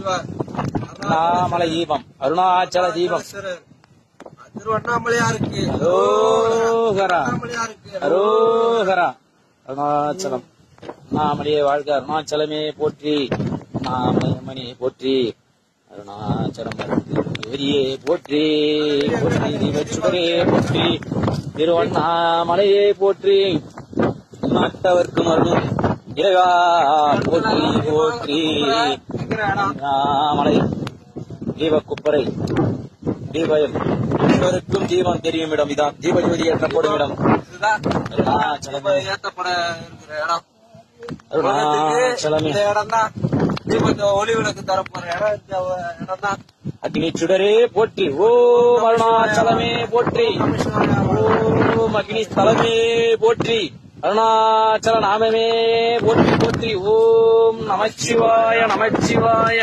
அண்ணாமலை தீபம், அருணாச்சல தீபம். திருவண்ணாமலையாருக்கு அரோகரா, அரோகரா. அருணாச்சலம். அண்ணாமலையே வாழ்க, அருணாச்சலமே போற்றி, அண்ணாமலையம்மனே போற்றி, அருணாச்சலம் ஏரியே போற்றி, போற்றி தீபச்சுடரே போற்றி, திருவண்ணாமலையே போற்றி, நாட்டவர்க்கும் அருளும் இறைவா போற்றி போற்றி. அண்ணாமலை தீபக்குப்பரை தீபம் இருவருக்கும் தீபம் தெரியும் இடம் இதான். தீபஜோதி ஏற்றப்படும் இடம் அருணாச்சலமே. அருணாச்சலமே ஒளி விளக்கு தரப்போற இடம் தான். அக்னி சுடரே போற்றி, ஓம் அருணாச்சலமே போற்றி, ஓம் அக்னி ஸ்தலமே போற்றி, அருணாச்சல நாமமே போற்றி போற்றி. ஓம் நமச்சிவாய நமச்சிவாய.